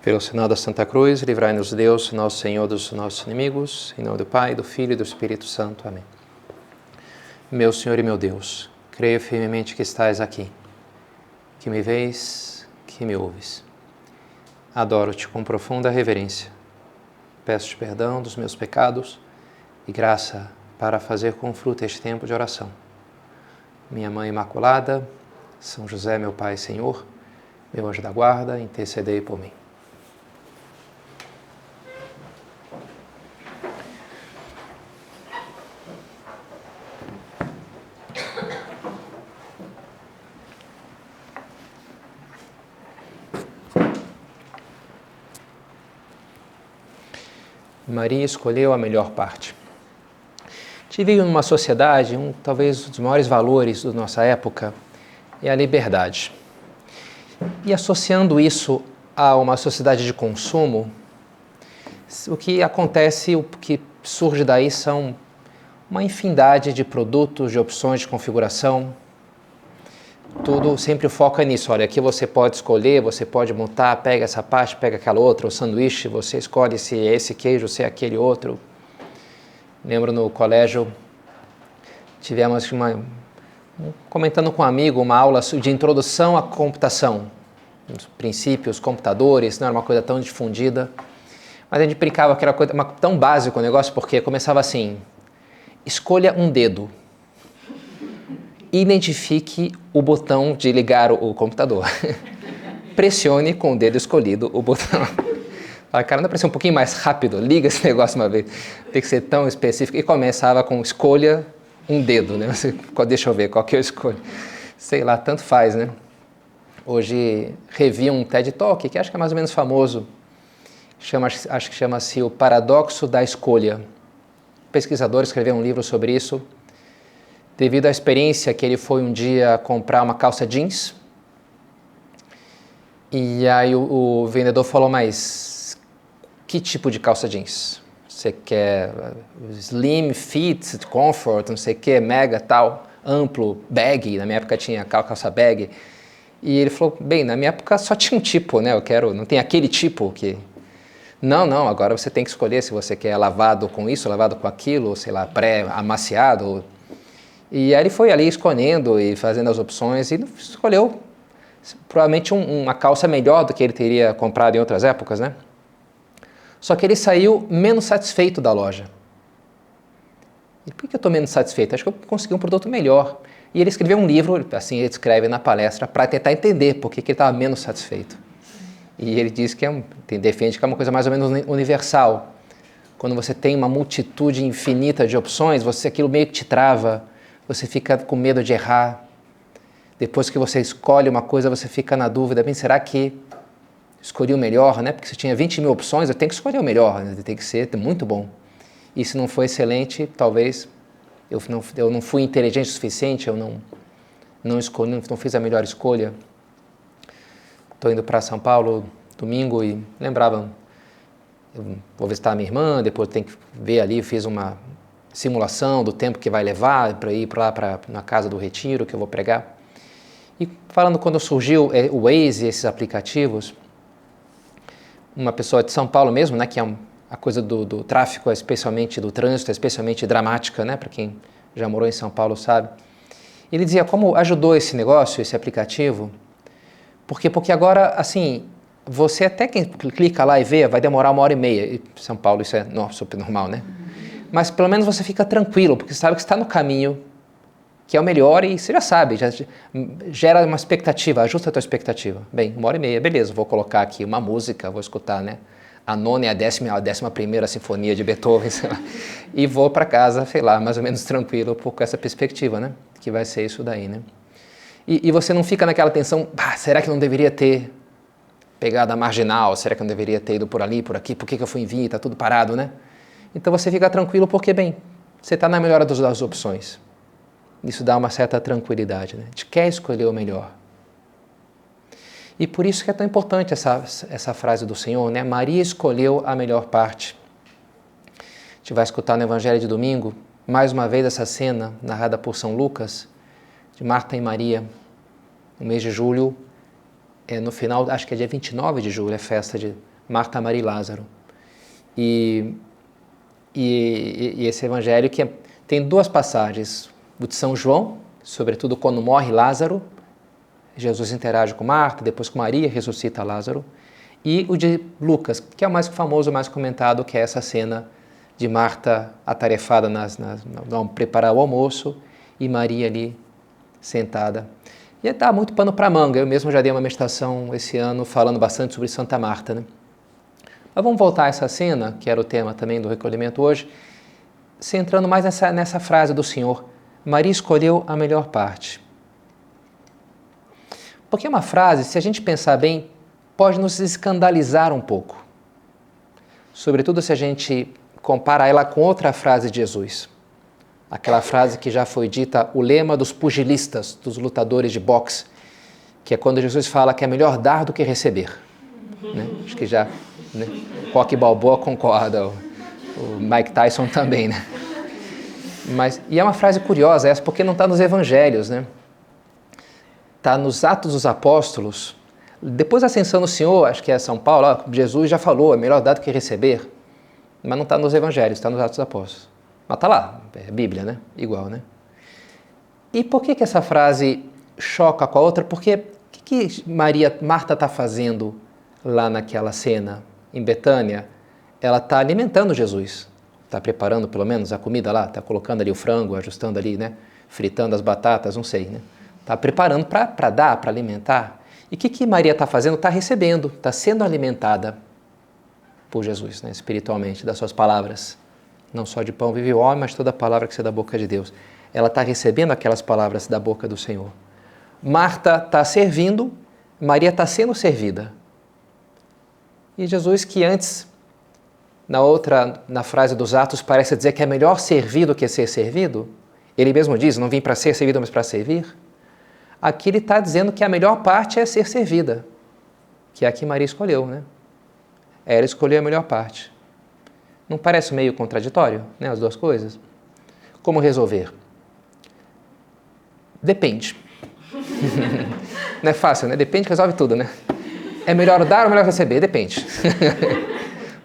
Pelo sinal da Santa Cruz, livrai-nos Deus, nosso Senhor, dos nossos inimigos, em nome do Pai, do Filho e do Espírito Santo. Amém. Meu Senhor e meu Deus, creio firmemente que estais aqui, que me vês, que me ouves. Adoro-te com profunda reverência. Peço-te perdão dos meus pecados e graça para fazer com fruto este tempo de oração. Minha Mãe Imaculada, São José, meu Pai e Senhor, meu anjo da guarda, intercedei por mim. Maria escolheu a melhor parte. Vive numa sociedade, talvez um dos maiores valores da nossa época é a liberdade. E associando isso a uma sociedade de consumo, o que acontece, o que surge daí são uma infinidade de produtos, de opções de configuração. Tudo sempre foca nisso. Olha, aqui você pode escolher, você pode montar, pega essa parte, pega aquela outra, o sanduíche, você escolhe se é esse queijo, se é aquele outro. Lembro no colégio, tivemos comentando com um amigo uma aula de introdução à computação, os princípios, computadores, não era uma coisa tão difundida, mas a gente brincava que era coisa tão básico o negócio, porque começava assim: escolha um dedo. Identifique o botão de ligar o computador. Pressione com o dedo escolhido o botão. Fala, cara, não é para ser um pouquinho mais rápido? Liga esse negócio uma vez. Tem que ser tão específico. E começava com escolha um dedo, né? Deixa eu ver qual que eu escolho. Sei lá, tanto faz, né? Hoje revi um TED Talk, que acho que é mais ou menos famoso. Acho que chama-se O Paradoxo da Escolha. O pesquisador escreveu um livro sobre isso, devido à experiência que ele foi um dia comprar uma calça jeans. E aí o vendedor falou, mas que tipo de calça jeans? Você quer slim, fit, comfort, não sei o que, mega, tal, amplo, bag? Na minha época tinha calça bag. E ele falou, bem, na minha época só tinha um tipo, né? Não tem aquele tipo que... Não, agora você tem que escolher se você quer lavado com isso, lavado com aquilo, sei lá, pré-amaciado. E aí ele foi ali escolhendo e fazendo as opções e escolheu provavelmente uma calça melhor do que ele teria comprado em outras épocas, né? Só que ele saiu menos satisfeito da loja. E por que eu estou menos satisfeito? Acho que eu consegui um produto melhor. E ele escreveu um livro, assim ele escreve na palestra, para tentar entender por que ele estava menos satisfeito. E ele diz que defende que é uma coisa mais ou menos universal. Quando você tem uma multitude infinita de opções, aquilo meio que te trava. Você fica com medo de errar. Depois que você escolhe uma coisa, você fica na dúvida, bem, será que escolhi o melhor, né? Porque se tinha 20 mil opções, eu tenho que escolher o melhor, né? Tem que ser muito bom. E se não for excelente, talvez eu não fui inteligente o suficiente, eu não fiz a melhor escolha. Estou indo para São Paulo domingo e lembrava, eu vou visitar a minha irmã, depois tenho que ver ali, fiz uma simulação do tempo que vai levar para ir lá na casa do retiro que eu vou pregar. E falando quando surgiu o Waze, esses aplicativos, uma pessoa de São Paulo mesmo, né, que é a coisa do tráfico, especialmente do trânsito, é especialmente dramática, né, para quem já morou em São Paulo sabe. Ele dizia como ajudou esse negócio, esse aplicativo, porque agora, assim, você até quem clica lá e vê, vai demorar 1h30, e São Paulo isso é super normal, né? Mas pelo menos você fica tranquilo, porque você sabe que está no caminho que é o melhor e você já sabe, já gera uma expectativa, ajusta a tua expectativa. Bem, 1h30, beleza, vou colocar aqui uma música, vou escutar, né? A nona e a 11ª sinfonia de Beethoven, sei lá, e vou para casa, sei lá, mais ou menos tranquilo, com essa perspectiva, né? Que vai ser isso daí, né? E você não fica naquela tensão, será que não deveria ter pegado a marginal, será que não deveria ter ido por ali, por aqui, por que eu fui em vir, está tudo parado, né? Então você fica tranquilo porque, bem, você está na melhor das opções. Isso dá uma certa tranquilidade, né? A gente quer escolher o melhor. E por isso que é tão importante essa frase do Senhor, né? Maria escolheu a melhor parte. A gente vai escutar no Evangelho de domingo, mais uma vez essa cena narrada por São Lucas, de Marta e Maria, no mês de julho, no final, acho que é dia 29 de julho, é festa de Marta, Maria e Lázaro. E esse evangelho que tem duas passagens, o de São João, sobretudo quando morre Lázaro, Jesus interage com Marta, depois com Maria, ressuscita Lázaro, e o de Lucas, que é o mais famoso, o mais comentado, que é essa cena de Marta atarefada ao preparar o almoço e Maria ali sentada. E dá muito pano para manga, eu mesmo já dei uma meditação esse ano falando bastante sobre Santa Marta, né? Mas vamos voltar a essa cena, que era o tema também do recolhimento hoje, centrando mais nessa frase do Senhor, Maria escolheu a melhor parte. Porque é uma frase, se a gente pensar bem, pode nos escandalizar um pouco. Sobretudo se a gente compara ela com outra frase de Jesus. Aquela frase que já foi dita, o lema dos pugilistas, dos lutadores de boxe, que é quando Jesus fala que é melhor dar do que receber. Né? Acho que já, né? Rocky Balboa concorda, o Mike Tyson também, né? E é uma frase curiosa essa, porque não está nos evangelhos, né? Está nos Atos dos Apóstolos. Depois da ascensão do Senhor, acho que é São Paulo, Jesus já falou, é melhor dar do que receber, mas não está nos evangelhos, está nos Atos dos Apóstolos. Mas está lá, é Bíblia, né? Igual, né? E por que essa frase choca com a outra? Porque o que Marta está fazendo lá naquela cena, em Betânia? Ela está alimentando Jesus. Está preparando, pelo menos, a comida lá, está colocando ali o frango, ajustando ali, né? Fritando as batatas, não sei, né? Está preparando para dar, para alimentar. E o que Maria está fazendo? Está recebendo, está sendo alimentada por Jesus, né? Espiritualmente, das suas palavras. Não só de pão vive o homem, mas toda palavra que sai da boca de Deus. Ela está recebendo aquelas palavras da boca do Senhor. Marta está servindo, Maria está sendo servida. E Jesus, que antes, na frase dos Atos, parece dizer que é melhor servir do que ser servido, ele mesmo diz, não vim para ser servido, mas para servir. Aqui ele está dizendo que a melhor parte é ser servida, que é a que Maria escolheu, né? Ela escolheu a melhor parte. Não parece meio contraditório, né, as duas coisas? Como resolver? Depende. Não é fácil, né? Depende, resolve tudo, né? É melhor dar ou melhor receber? Depende.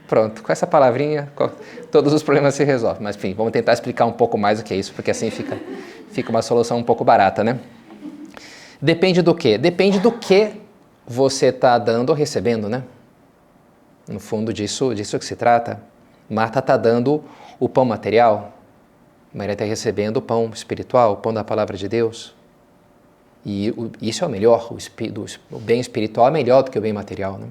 Pronto, com essa palavrinha, todos os problemas se resolvem. Mas, enfim, vamos tentar explicar um pouco mais o que é isso, porque assim fica uma solução um pouco barata, né? Depende do quê? Depende do que você está dando ou recebendo, né? No fundo, disso que se trata. Marta está dando o pão material, Maria está recebendo o pão espiritual, o pão da palavra de Deus. E isso é o melhor, o bem espiritual é melhor do que o bem material, né?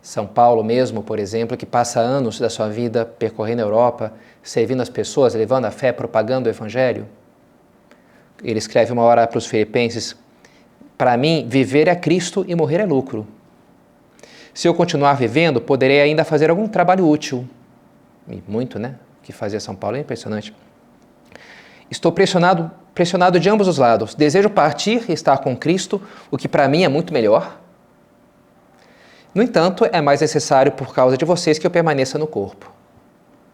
São Paulo mesmo, por exemplo, que passa anos da sua vida percorrendo a Europa, servindo as pessoas, levando a fé, propagando o Evangelho. Ele escreve uma hora para os filipenses, para mim, viver é Cristo e morrer é lucro. Se eu continuar vivendo, poderei ainda fazer algum trabalho útil. E muito, né? O que fazia São Paulo é impressionante. Estou pressionado de ambos os lados. Desejo partir e estar com Cristo, o que para mim é muito melhor. No entanto, é mais necessário por causa de vocês que eu permaneça no corpo.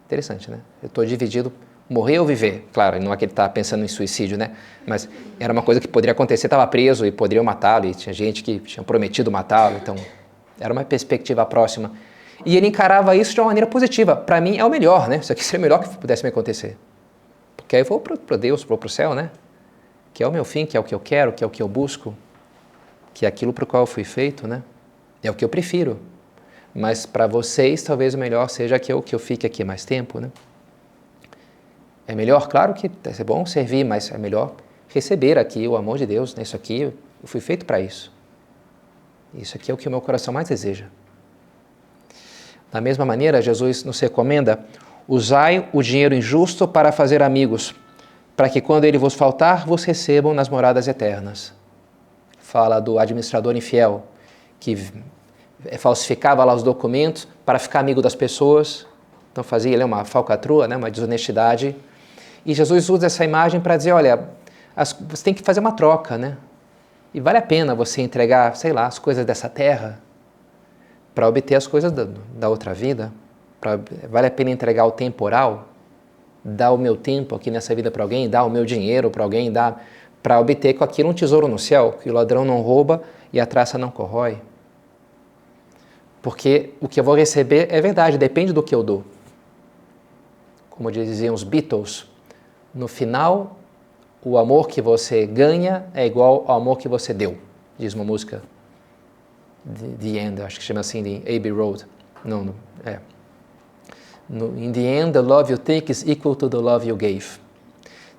Interessante, né? Eu estou dividido, morrer ou viver. Claro, não é que ele estava pensando em suicídio, né? Mas era uma coisa que poderia acontecer, estava preso e poderiam matá-lo, e tinha gente que tinha prometido matá-lo, então era uma perspectiva próxima. E ele encarava isso de uma maneira positiva. Para mim é o melhor, né? Isso aqui seria o melhor que pudesse me acontecer. Porque aí eu vou para Deus, vou para o céu, né? Que é o meu fim, que é o que eu quero, que é o que eu busco, que é aquilo para o qual eu fui feito, né? É o que eu prefiro. Mas para vocês, talvez o melhor seja que eu fique aqui mais tempo, né? É melhor, claro que é bom servir, mas é melhor receber aqui o amor de Deus, né? Isso aqui, eu fui feito para isso. Isso aqui é o que o meu coração mais deseja. Da mesma maneira, Jesus nos recomenda, usai o dinheiro injusto para fazer amigos, para que quando ele vos faltar, vos recebam nas moradas eternas. Fala do administrador infiel, que falsificava lá os documentos para ficar amigo das pessoas, então fazia ali uma falcatrua, né, uma desonestidade. E Jesus usa essa imagem para dizer, olha, você tem que fazer uma troca, né? E vale a pena você entregar, sei lá, as coisas dessa terra para obter as coisas da outra vida. Vale a pena entregar o temporal, dar o meu tempo aqui nessa vida para alguém, dar o meu dinheiro para alguém, dar para obter com aquilo um tesouro no céu, que o ladrão não rouba e a traça não corrói. Porque o que eu vou receber é verdade, depende do que eu dou. Como diziam os Beatles, no final, o amor que você ganha é igual ao amor que você deu. Diz uma música, The End, acho que chama assim, de Abbey Road. Não, é. In the end, the love you take is equal to the love you gave.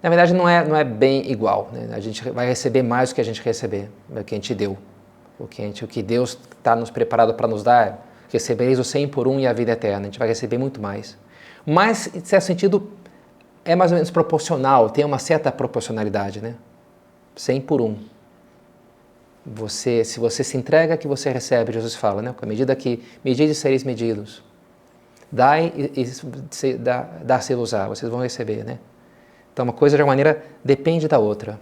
Na verdade, não é bem igual, né? A gente vai receber mais do que a gente receber, o que a gente deu. O que Deus está nos preparado para nos dar, recebereis o 100 por 1 e a vida eterna. A gente vai receber muito mais. Mas, em certo sentido, é mais ou menos proporcional, tem uma certa proporcionalidade, né? 100 por 1. Se você se entrega, que você recebe, Jesus fala, né? Com a medida que medide, sereis medidos. Dai e dar-se-vos-á, vocês vão receber, né? Então, uma coisa de uma maneira depende da outra.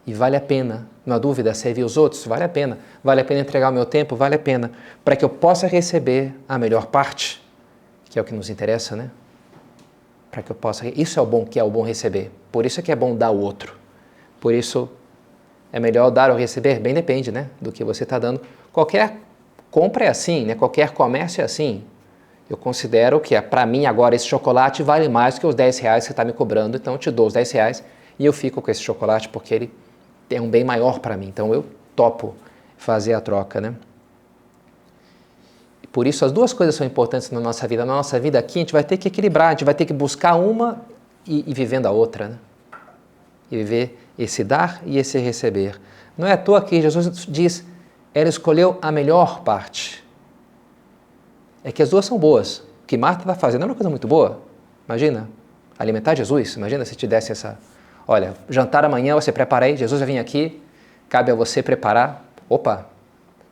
E vale a pena, não há dúvida, servir os outros, vale a pena. Vale a pena entregar o meu tempo, vale a pena. Para que eu possa receber a melhor parte, que é o que nos interessa, né? Para que eu possa... Isso é o bom, que é o bom receber. Por isso é que é bom dar ao outro. Por isso é melhor dar ou receber? Bem depende, né? Do que você está dando. Qualquer compra é assim, né? Qualquer comércio é assim. Eu considero que, para mim, agora, esse chocolate vale mais do que os 10 reais que você está me cobrando. Então, eu te dou os 10 reais e eu fico com esse chocolate porque ele tem um bem maior para mim. Então, eu topo fazer a troca, né? Por isso, as duas coisas são importantes na nossa vida. Na nossa vida aqui, a gente vai ter que equilibrar, a gente vai ter que buscar uma e vivendo a outra, né? E viver esse dar e esse receber. Não é à toa que Jesus diz, ela escolheu a melhor parte. É que as duas são boas. O que Marta está fazendo é uma coisa muito boa. Imagina, alimentar Jesus. Imagina se te desse essa... Olha, jantar amanhã, você prepara aí, Jesus vai vir aqui, cabe a você preparar. Opa,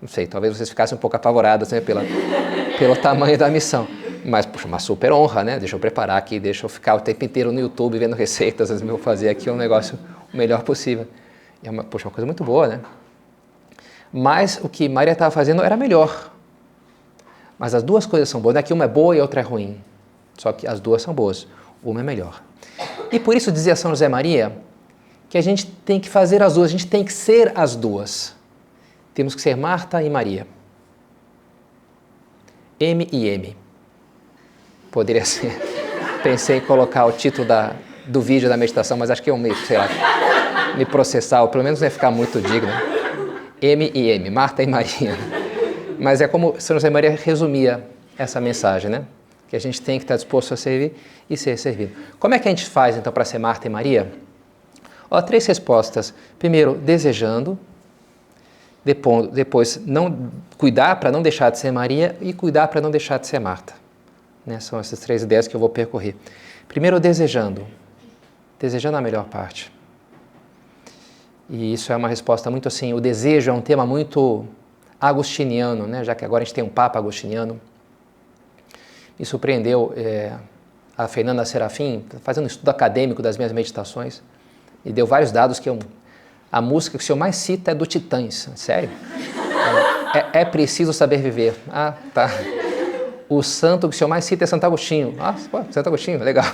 não sei, talvez vocês ficassem um pouco apavorados, né, pelo tamanho da missão. Mas, puxa, uma super honra, né? Deixa eu preparar aqui, deixa eu ficar o tempo inteiro no YouTube vendo receitas, às vezes eu vou fazer aqui um negócio o melhor possível. É uma coisa muito boa, né? Mas o que Maria estava fazendo era melhor. Mas as duas coisas são boas, não é que uma é boa e outra é ruim. Só que as duas são boas, uma é melhor. E por isso dizia São José Maria que a gente tem que fazer as duas, a gente tem que ser as duas. Temos que ser Marta e Maria. M e M. Poderia ser. Pensei em colocar o título do vídeo da meditação, mas acho que eu me processar, ou pelo menos não ia ficar muito digno. M e M, Marta e Maria. Mas é como São José Maria resumia essa mensagem, né? Que a gente tem que estar disposto a servir e ser servido. Como é que a gente faz, então, para ser Marta e Maria? 3 respostas. Primeiro, desejando. Depois cuidar para não deixar de ser Maria e cuidar para não deixar de ser Marta. Né? São essas 3 ideias que eu vou percorrer. Primeiro, desejando. Desejando a melhor parte. E isso é uma resposta muito assim, o desejo é um tema muito agostiniano, né? Já que agora a gente tem um Papa agostiniano. Me surpreendeu a Fernanda Serafim, fazendo um estudo acadêmico das minhas meditações, e deu vários dados que a música que o senhor mais cita é do Titãs. Sério? É preciso saber viver. Ah, tá. O santo que o senhor mais cita é Santo Agostinho. Ah, pô, Santo Agostinho, legal.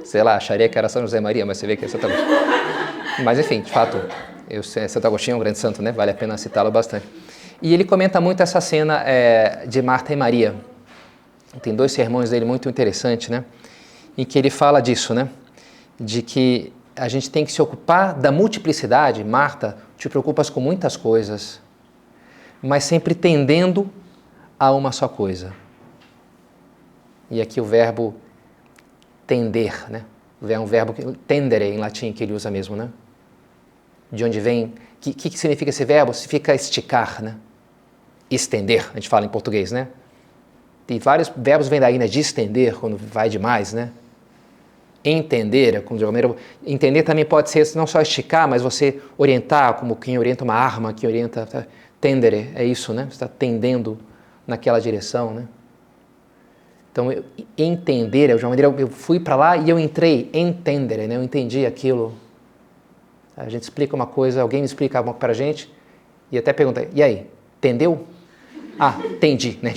Sei lá, acharia que era São José Maria, mas você vê que é Santo Agostinho. Mas enfim, de fato, Santo Agostinho é um grande santo, né? Vale a pena citá-lo bastante. E ele comenta muito essa cena de Marta e Maria. Tem 2 sermões dele muito interessantes, né? Em que ele fala disso, né? De que a gente tem que se ocupar da multiplicidade. Marta, te preocupas com muitas coisas, mas sempre tendendo a uma só coisa. E aqui o verbo tender, né? É um verbo tendere em latim que ele usa mesmo, né? De onde vem... O que significa esse verbo? Significa esticar, né? Estender, a gente fala em português, né? Tem vários verbos vêm daí, né? De estender, quando vai demais, né? Entender, entender também pode ser não só esticar, mas você orientar, como quem orienta uma arma, quem orienta... Tendere, é isso, né? Você está tendendo naquela direção, né? Então, entender, de uma maneira, eu fui para lá e eu entrei, entendere, né? Eu entendi aquilo. A gente explica uma coisa, alguém me explica algo para a gente e até pergunta, e aí, entendeu? Ah, entendi, né?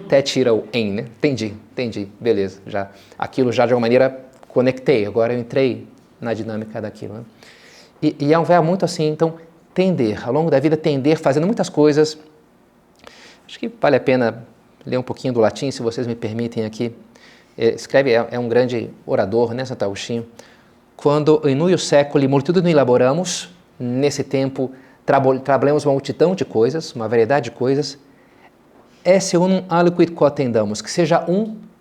Até tira o em, né? Entendi, beleza. Aquilo já de alguma maneira conectei, agora eu entrei na dinâmica daquilo, né? E é um verbo muito assim, então, tender, ao longo da vida tender, fazendo muitas coisas. Acho que vale a pena ler um pouquinho do latim, se vocês me permitem aqui. Escreve, é um grande orador, né, Santo Agostinho. Quando in nuio secoli multitudine elaboramos, nesse tempo trabalhamos uma multidão de coisas, uma variedade de coisas, esse unum aliquid quod tendamos, que seja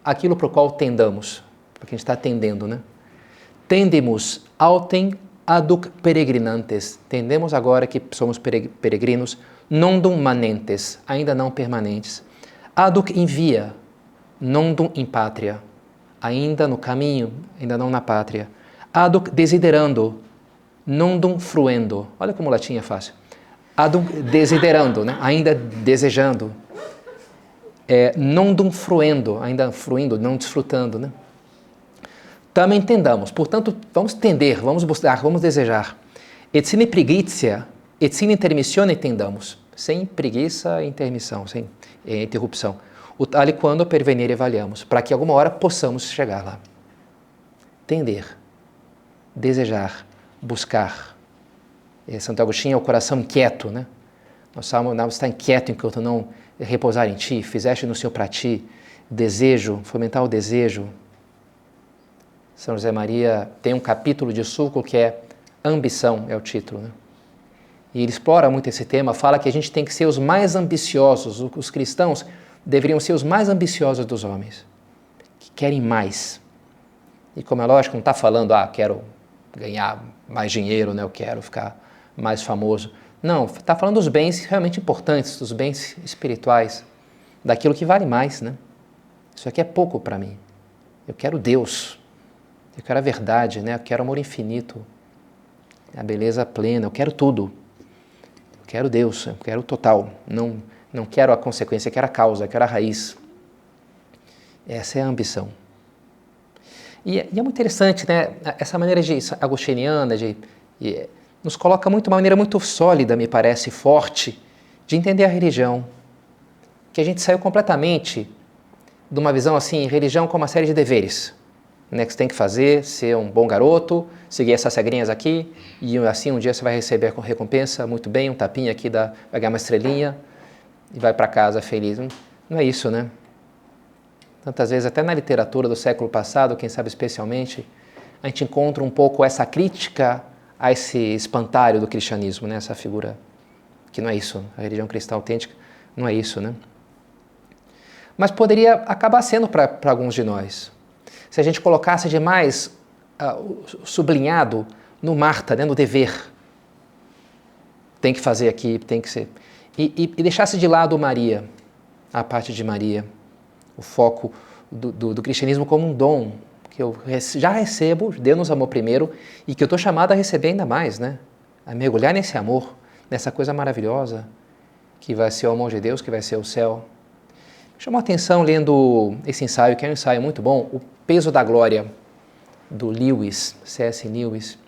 aquilo para o qual tendamos, porque a gente está tendendo, né? Tendemus autem aduc peregrinantes, tendemos agora que somos peregrinos, nondum manentes, ainda não permanentes, aduc in via, nondum in patria, ainda no caminho, ainda não na pátria, aduc desiderando, nondum fruendo, olha como o latim é fácil, aduc desiderando, né? Ainda desejando, nondum fruendo, ainda fruindo, não desfrutando, né? Também entendamos, portanto, vamos tender, vamos buscar, vamos desejar. Et sine preguitia, et sine intermissione tendamos, sem preguiça e intermissão, sem interrupção. O tale quando pervenire avaliamos, para que alguma hora possamos chegar lá. Tender, desejar, buscar. Santo Agostinho é o coração inquieto, né? Nosso salmo está inquieto enquanto não repousar em ti, fizeste no Senhor para ti, desejo, fomentar o desejo. São José Maria tem um capítulo de Sulco que é Ambição, é o título, né? E ele explora muito esse tema, fala que a gente tem que ser os mais ambiciosos, os cristãos deveriam ser os mais ambiciosos dos homens, que querem mais. E como é lógico, não está falando, quero ganhar mais dinheiro, né? Eu quero ficar mais famoso. Não, está falando dos bens realmente importantes, dos bens espirituais, daquilo que vale mais, né? Isso aqui é pouco para mim. Eu quero Deus, eu quero a verdade, né? Eu quero amor infinito, a beleza plena, eu quero tudo. Eu quero Deus, eu quero o total, não quero a consequência, eu quero a causa, eu quero a raiz. Essa é a ambição. E é muito interessante, né? Essa maneira agostiniana nos coloca uma maneira muito sólida, me parece, forte, de entender a religião. Que a gente saiu completamente de uma visão assim, religião como uma série de deveres, né, que você tem que fazer, ser um bom garoto, seguir essas regrinhas aqui, e assim um dia você vai receber com recompensa, muito bem, um tapinha aqui, vai ganhar uma estrelinha, e vai para casa feliz. Não é isso, né? Tantas vezes, até na literatura do século passado, quem sabe especialmente, a gente encontra um pouco essa crítica a esse espantalho do cristianismo, né? Essa figura que não é isso, a religião cristã autêntica não é isso, né? Mas poderia acabar sendo para alguns de nós. Se a gente colocasse demais sublinhado no Marta, né? No dever. Tem que fazer aqui, tem que ser. E deixasse de lado Maria, a parte de Maria, o foco do cristianismo como um dom, que eu já recebo, Deus nos amou primeiro, e que eu estou chamado a receber ainda mais, né? A mergulhar nesse amor, nessa coisa maravilhosa, que vai ser o amor de Deus, que vai ser o céu. Chamou a atenção lendo esse ensaio, que é um ensaio muito bom, O Peso da Glória, do Lewis, C.S. Lewis,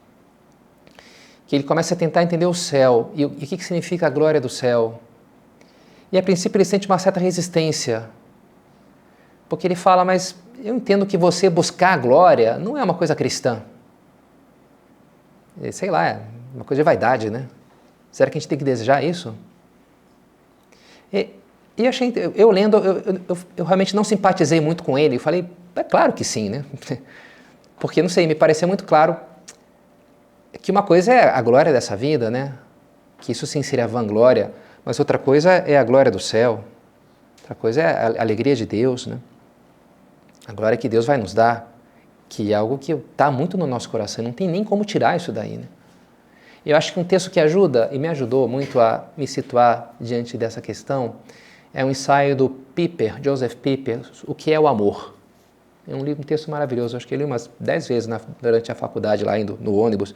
que ele começa a tentar entender o céu, e o que significa a glória do céu. E a princípio ele sente uma certa resistência, porque ele fala, mas eu entendo que você buscar a glória não é uma coisa cristã. Sei lá, é uma coisa de vaidade, né? Será que a gente tem que desejar isso? E eu lendo, eu realmente não simpatizei muito com ele. Eu falei, é claro que sim, né? Porque, não sei, me pareceu muito claro que uma coisa é a glória dessa vida, né? Que isso sim seria a vanglória, mas outra coisa é a glória do céu. Outra coisa é a alegria de Deus, né? A glória que Deus vai nos dar, que é algo que está muito no nosso coração, não tem nem como tirar isso daí, né? Eu acho que um texto que ajuda, e me ajudou muito a me situar diante dessa questão, é um ensaio do Piper, Joseph Piper, O que é o Amor. É um texto maravilhoso, acho que eu li umas 10 vezes durante a faculdade, lá indo no ônibus,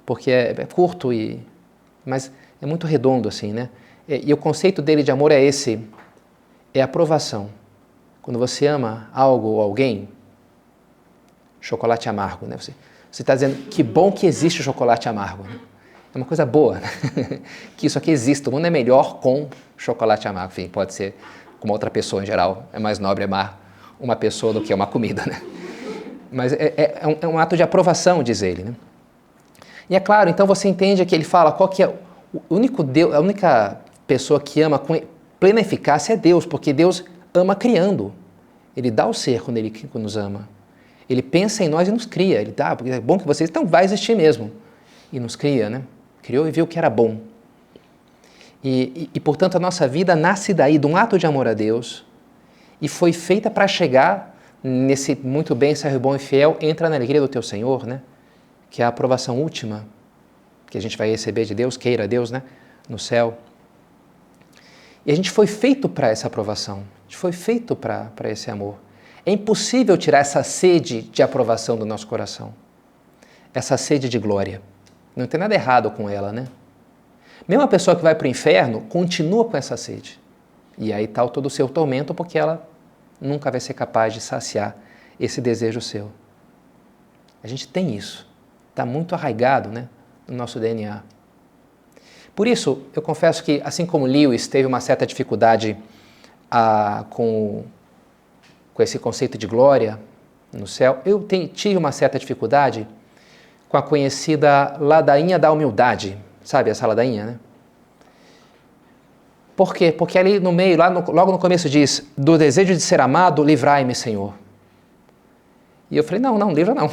porque é curto, mas é muito redondo, assim, né? E o conceito dele de amor é esse, é aprovação. Quando você ama algo ou alguém, chocolate amargo, né? Você está dizendo que bom que existe o chocolate amargo, né? É uma coisa boa, né? Que isso aqui existe, o mundo é melhor com chocolate amargo. Enfim, pode ser com uma outra pessoa em geral, é mais nobre amar uma pessoa do que uma comida, né? Mas é um ato de aprovação, diz ele, né? E é claro, então você entende que ele fala qual que é o único Deus, a única pessoa que ama com plena eficácia é Deus, porque Deus ama criando. Ele dá o ser quando Ele nos ama. Ele pensa em nós e nos cria. Ele dá, porque é bom que vocês... Então vai existir mesmo. E nos cria, né? Criou e viu que era bom. Portanto, a nossa vida nasce daí, de um ato de amor a Deus, e foi feita para chegar nesse muito bem, servo bom e fiel, entra na alegria do teu Senhor, né? Que é a aprovação última que a gente vai receber de Deus, queira Deus, né? No céu. E a gente foi feito para essa aprovação, a gente foi feito para esse amor. É impossível tirar essa sede de aprovação do nosso coração, essa sede de glória. Não tem nada errado com ela, né? Mesmo a pessoa que vai para o inferno continua com essa sede. E aí está todo o seu tormento, porque ela nunca vai ser capaz de saciar esse desejo seu. A gente tem isso, está muito arraigado, né, no nosso DNA. Por isso, eu confesso que, assim como Lewis teve uma certa dificuldade com esse conceito de glória no céu, eu tive uma certa dificuldade com a conhecida ladainha da humildade. Sabe essa ladainha, né? Por quê? Porque ali no meio, logo no começo diz, do desejo de ser amado, livrai-me, Senhor. E eu falei, não, livra não.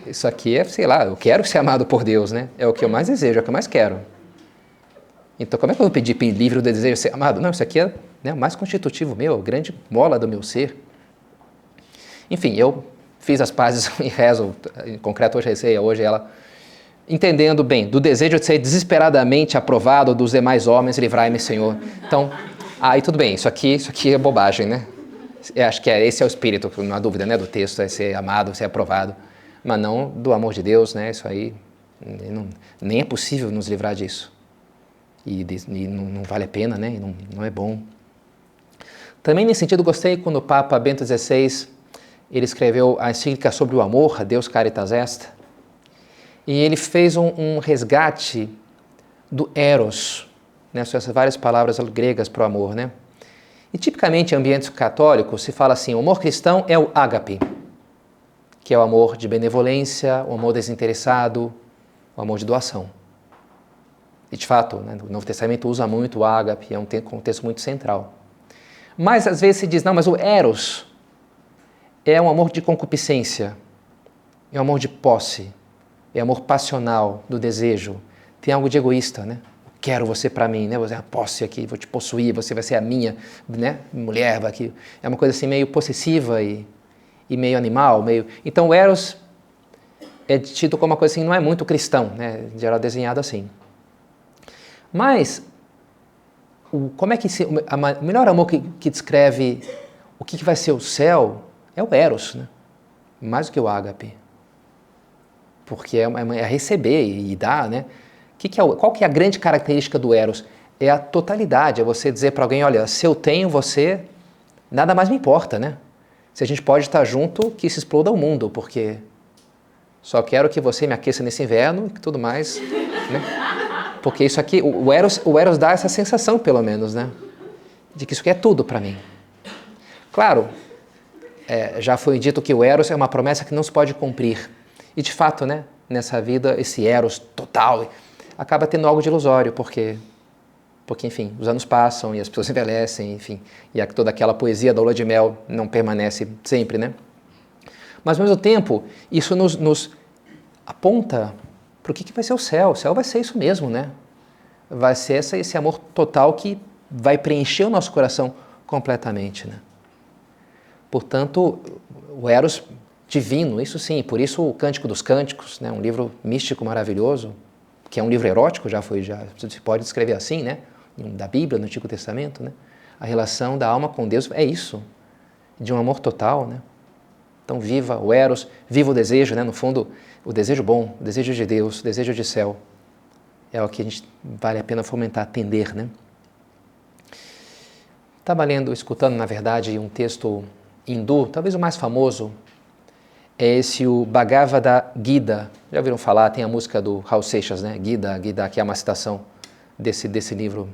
Isso aqui é, sei lá, eu quero ser amado por Deus, né? É o que eu mais desejo, é o que eu mais quero. Então, como é que eu vou pedir livre do desejo de ser amado? Não, isso aqui é, né, o mais constitutivo meu, a grande mola do meu ser. Enfim, eu fiz as pazes e rezo, em concreto hoje rezei, hoje ela, entendendo bem, do desejo de ser desesperadamente aprovado dos demais homens, livrai-me, Senhor. Então, aí tudo bem, isso aqui é bobagem, né? Eu acho que esse é o espírito, não há dúvida, né, do texto, é ser amado, ser aprovado, mas não do amor de Deus, né? Isso aí, nem é possível nos livrar disso. E não vale a pena, né? E não é bom. Também nesse sentido, gostei quando o Papa Bento XVI, ele escreveu a encíclica sobre o amor, a Deus Caritas Est, e ele fez um resgate do eros, né? São essas várias palavras gregas para o amor, né? E tipicamente em ambientes católicos se fala assim, o amor cristão é o ágape, que é o amor de benevolência, o amor desinteressado, o amor de doação. E de fato, né, o Novo Testamento usa muito o ágape, é um contexto muito central. Mas às vezes se diz, não, mas o eros é um amor de concupiscência, é um amor de posse, é amor passional, do desejo, tem algo de egoísta, né? Quero você para mim, né? Você é uma posse aqui, vou te possuir, você vai ser a minha, né, mulher. Aqui. É uma coisa assim meio possessiva e meio animal. Então o eros é tido como uma coisa assim, não é muito cristão, né? Em geral desenhado assim. Mas, como é que o melhor amor que descreve o que vai ser o céu é o eros, né? Mais do que o ágape. Porque é receber e dar, né? Qual que é a grande característica do eros? É a totalidade, é você dizer para alguém, olha, se eu tenho você, nada mais me importa, né? Se a gente pode estar junto, que se exploda o mundo, porque só quero que você me aqueça nesse inverno e tudo mais, né? Porque isso aqui, o eros dá essa sensação, pelo menos, né? De que isso aqui é tudo para mim. Claro, já foi dito que o eros é uma promessa que não se pode cumprir. E de fato, né? Nessa vida, esse eros total acaba tendo algo de ilusório, porque, enfim, os anos passam e as pessoas envelhecem, enfim, e toda aquela poesia da lua de mel não permanece sempre, né? Mas, ao mesmo tempo, isso nos aponta para o que vai ser o céu. O céu vai ser isso mesmo, né? Vai ser esse amor total que vai preencher o nosso coração completamente, né? Portanto, o eros divino, isso sim, por isso o Cântico dos Cânticos, né? Um livro místico maravilhoso, que é um livro erótico, já se pode descrever assim, né? Da Bíblia, no Antigo Testamento, né? A relação da alma com Deus é isso, de um amor total, né? Então viva o eros, viva o desejo, né? No fundo, o desejo bom, o desejo de Deus, o desejo de céu, é o que a gente vale a pena fomentar, atender, né? Estava escutando, na verdade, um texto hindu, talvez o mais famoso, é esse o Bhagavad Gita. Já ouviram falar? Tem a música do Raul Seixas, né? Gita, que é uma citação desse livro.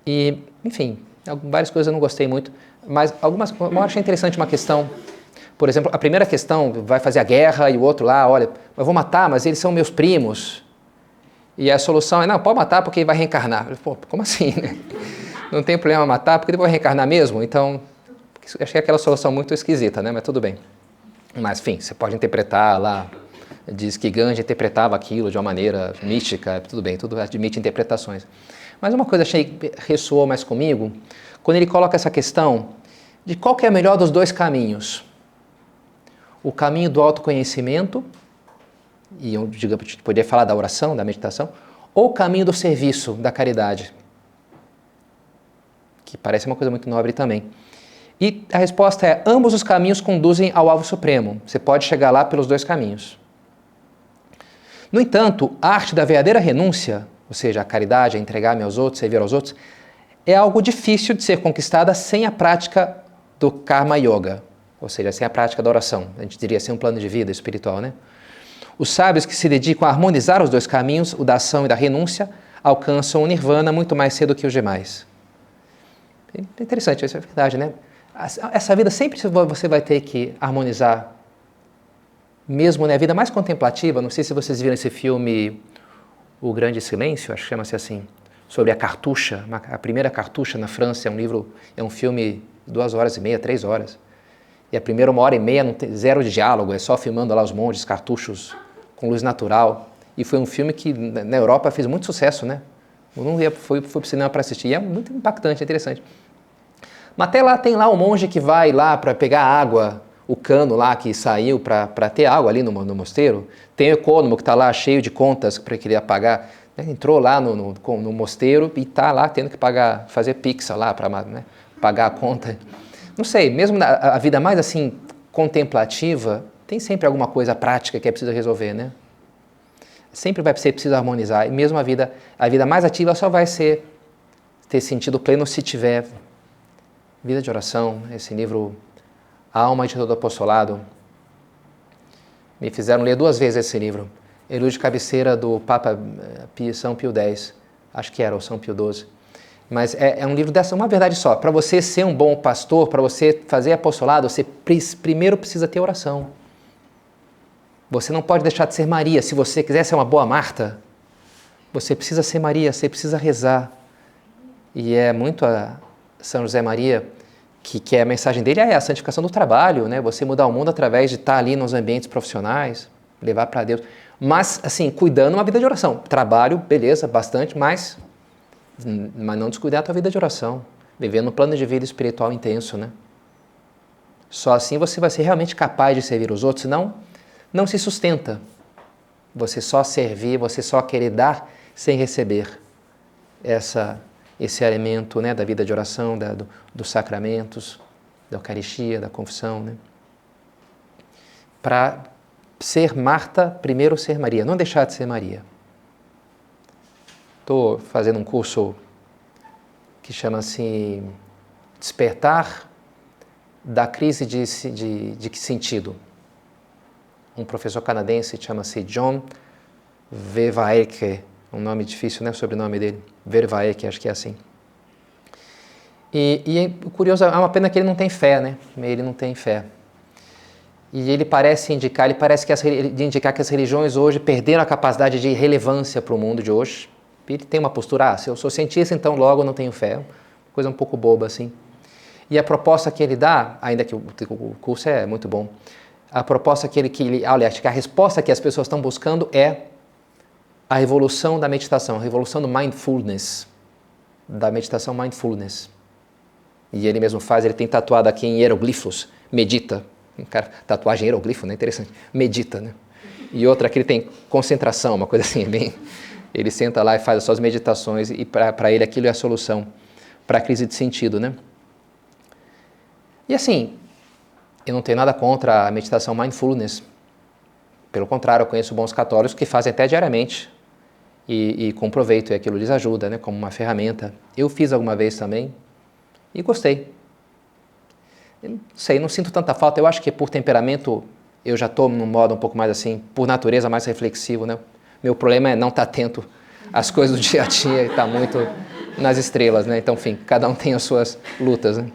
E, enfim, várias coisas eu não gostei muito, mas eu achei interessante uma questão, Por exemplo, a primeira questão vai fazer a guerra e o outro lá, olha, eu vou matar, mas eles são meus primos. E a solução é, não, pode matar porque ele vai reencarnar. Pô, como assim, né? Não tem problema matar porque ele vai reencarnar mesmo? Então, acho que é aquela solução muito esquisita, né? Mas tudo bem. Mas, enfim, você pode interpretar lá, diz que Gandhi interpretava aquilo de uma maneira mística, tudo bem, tudo admite interpretações. Mas uma coisa que ressoou mais comigo, quando ele coloca essa questão de qual que é o melhor dos dois caminhos. O caminho do autoconhecimento, e eu poderia falar da oração, da meditação, ou o caminho do serviço, da caridade, que parece uma coisa muito nobre também. E a resposta é, ambos os caminhos conduzem ao alvo supremo. Você pode chegar lá pelos dois caminhos. No entanto, a arte da verdadeira renúncia, ou seja, a caridade, a entregar-me aos outros, servir aos outros, é algo difícil de ser conquistada sem a prática do Karma Yoga, ou seja, sem a prática da oração. A gente diria sem um plano de vida espiritual, né? Os sábios que se dedicam a harmonizar os dois caminhos, o da ação e da renúncia, alcançam o nirvana muito mais cedo que os demais. É interessante, isso é verdade, né? Essa vida sempre você vai ter que harmonizar, mesmo na vida mais contemplativa. Não sei se vocês viram esse filme O Grande Silêncio, acho que chama-se assim, sobre a cartucha, a primeira cartucha na França. É um filme 2h30, 3 horas. E a primeira 1h30 não tem zero de diálogo, é só filmando lá os monges, cartuchos com luz natural. E foi um filme que na Europa fez muito sucesso, né? Eu não fui para o cinema para assistir, e é muito impactante, interessante. Mas até lá tem lá um monge que vai lá para pegar água, o cano lá que saiu para ter água ali no mosteiro. Tem o econômico que está lá cheio de contas para querer pagar. Entrou lá no mosteiro e está lá tendo que pagar, fazer pix lá para, né, pagar a conta. Não sei, mesmo a vida mais assim contemplativa, tem sempre alguma coisa prática que é preciso resolver, né? Sempre vai ser preciso harmonizar. E mesmo a vida mais ativa só vai ter sentido pleno se tiver vida de oração. Esse livro, A Alma de Todo Apostolado, me fizeram ler 2 vezes esse livro. Elogio de cabeceira do Papa São Pio X, acho que era, ou São Pio XII. Mas é um livro dessa, uma verdade só. Para você ser um bom pastor, para você fazer apostolado, você primeiro precisa ter oração. Você não pode deixar de ser Maria. Se você quiser ser uma boa Marta, você precisa ser Maria, você precisa rezar. E é muito a São José Maria que a mensagem dele é a santificação do trabalho, né? Você mudar o mundo através de estar ali nos ambientes profissionais, levar para Deus. Mas, assim, cuidando uma vida de oração. Trabalho, beleza, bastante, mas não descuidar a tua vida de oração. Vivendo um plano de vida espiritual intenso, né? Só assim você vai ser realmente capaz de servir os outros, senão não se sustenta. Você só servir, você só querer dar sem receber esse elemento, né, da vida de oração, dos sacramentos, da Eucaristia, da confissão, né? Para ser Marta, primeiro ser Maria, não deixar de ser Maria. Estou fazendo um curso que chama-se Despertar da Crise de que sentido? Um professor canadense chama-se John Vervaeke, um nome difícil, né, o sobrenome dele, Vervaeke, acho que é assim. E é curioso, é uma pena que ele não tem fé, né? Ele não tem fé. E ele parece indicar que as religiões hoje perderam a capacidade de relevância para o mundo de hoje. Ele tem uma postura, se eu sou cientista, então logo eu não tenho fé. Coisa um pouco boba, assim. E a proposta que ele dá, ainda que o curso é muito bom, a proposta aliás, a resposta que as pessoas estão buscando é a revolução da meditação, a revolução do mindfulness, da meditação mindfulness. E ele mesmo ele tem tatuado aqui em hieroglifos, medita. Cara, tatuagem em hieroglifo, né? Interessante. Medita, né? E outra que ele tem concentração, uma coisa assim, bem... Ele senta lá e faz as suas meditações e para ele aquilo é a solução para a crise de sentido, né? E assim, eu não tenho nada contra a meditação mindfulness. Pelo contrário, eu conheço bons católicos que fazem até diariamente e com proveito, e aquilo lhes ajuda, né? Como uma ferramenta. Eu fiz alguma vez também e gostei. Eu não sei, não sinto tanta falta. Eu acho que por temperamento eu já estou num modo um pouco mais assim, por natureza mais reflexivo, né? Meu problema é não estar atento às coisas do dia a dia e estar muito nas estrelas, né? Então, enfim, cada um tem as suas lutas, né?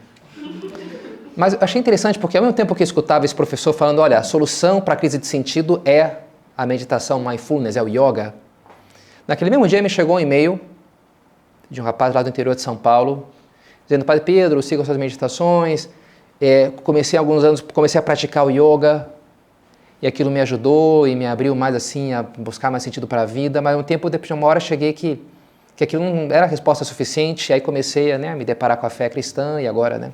Mas eu achei interessante porque ao mesmo tempo que eu escutava esse professor falando, olha, a solução para a crise de sentido é a meditação mindfulness, é o yoga. Naquele mesmo dia me chegou um e-mail de um rapaz lá do interior de São Paulo, dizendo, Padre Pedro, siga suas meditações, comecei há alguns anos, comecei a praticar o yoga, e aquilo me ajudou e me abriu mais assim a buscar mais sentido para a vida, mas um tempo depois de uma hora cheguei que aquilo não era a resposta suficiente, e aí comecei a me deparar com a fé cristã e agora, né?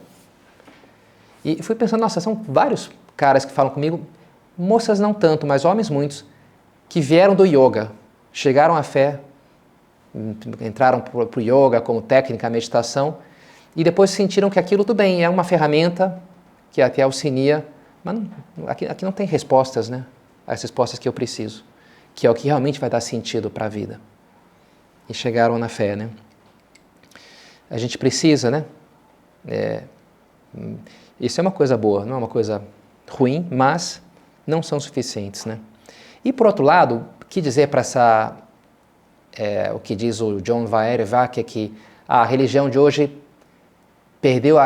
E fui pensando, nossa, são vários caras que falam comigo, moças não tanto, mas homens muitos, que vieram do yoga, chegaram à fé, entraram para o yoga como técnica, meditação, e depois sentiram que aquilo tudo bem, é uma ferramenta que até auxilia, mas aqui não tem respostas, né? As respostas que eu preciso, que é o que realmente vai dar sentido para a vida. E chegaram na fé, né? A gente precisa, né? Isso é uma coisa boa, não é uma coisa ruim, mas não são suficientes, né? E por outro lado, o que dizer para o que diz o John Vairevak é que a religião de hoje perdeu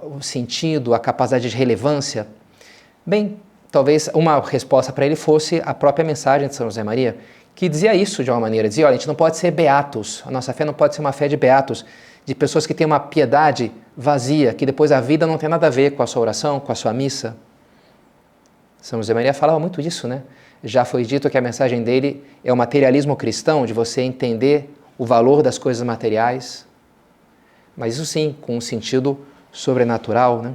o sentido, a capacidade de relevância? Bem, talvez uma resposta para ele fosse a própria mensagem de São José Maria, que dizia isso de uma maneira, dizia, olha, a gente não pode ser beatos, a nossa fé não pode ser uma fé de beatos, de pessoas que têm uma piedade vazia, que depois a vida não tem nada a ver com a sua oração, com a sua missa. São José Maria falava muito disso, né? Já foi dito que a mensagem dele é o materialismo cristão, de você entender o valor das coisas materiais, mas isso sim, com um sentido sobrenatural, né?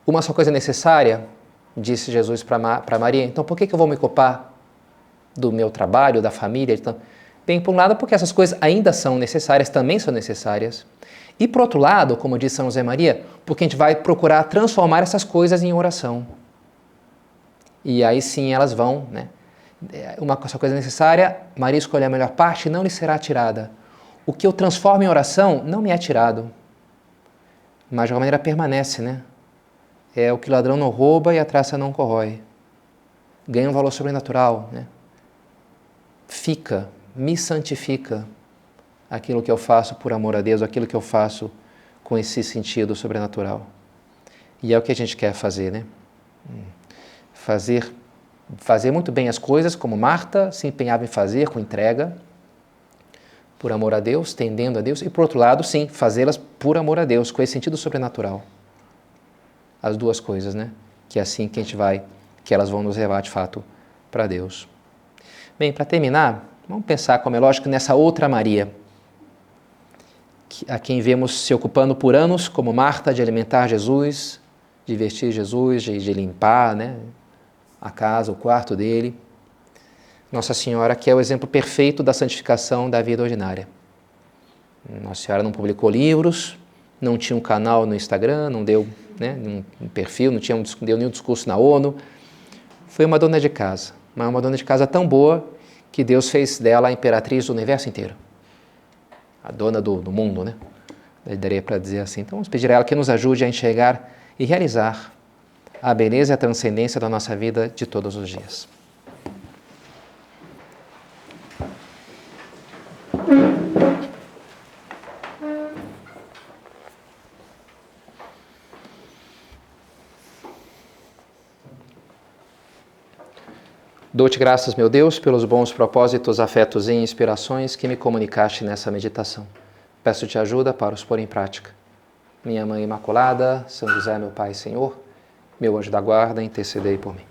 Uma só coisa necessária, disse Jesus para Maria, então por que eu vou me ocupar do meu trabalho, da família? Então, bem, por um lado, porque essas coisas ainda são necessárias, também são necessárias, e por outro lado, como disse São José Maria, porque a gente vai procurar transformar essas coisas em oração. E aí sim elas vão, né? Uma só coisa necessária, Maria escolhe a melhor parte, não lhe será tirada. O que eu transformo em oração não me é tirado, mas de alguma maneira permanece, né? É o que o ladrão não rouba e a traça não corrói. Ganha um valor sobrenatural, né? Fica, me santifica aquilo que eu faço por amor a Deus, aquilo que eu faço com esse sentido sobrenatural. E é o que a gente quer fazer, né? Fazer muito bem as coisas, como Marta se empenhava em fazer, com entrega, por amor a Deus, tendendo a Deus, e por outro lado, sim, fazê-las por amor a Deus, com esse sentido sobrenatural. As duas coisas, né? Que é assim que elas vão nos levar de fato para Deus. Bem, para terminar, vamos pensar, como é lógico, nessa outra Maria, a quem vemos se ocupando por anos, como Marta, de alimentar Jesus, de vestir Jesus, de limpar, né, a casa, o quarto dele. Nossa Senhora, que é o exemplo perfeito da santificação da vida ordinária. Nossa Senhora não publicou livros, não tinha um canal no Instagram, não deu, né, um perfil, não deu nenhum discurso na ONU. Foi uma dona de casa, mas uma dona de casa tão boa que Deus fez dela a imperatriz do universo inteiro. A dona do mundo, né? Daria para dizer assim. Então vamos pedir a ela que nos ajude a enxergar e realizar a beleza e a transcendência da nossa vida de todos os dias. Dou-te graças, meu Deus, pelos bons propósitos, afetos e inspirações que me comunicaste nessa meditação. Peço-te ajuda para os pôr em prática. Minha Mãe Imaculada, São José, meu Pai e Senhor, meu anjo da guarda, intercedei por mim.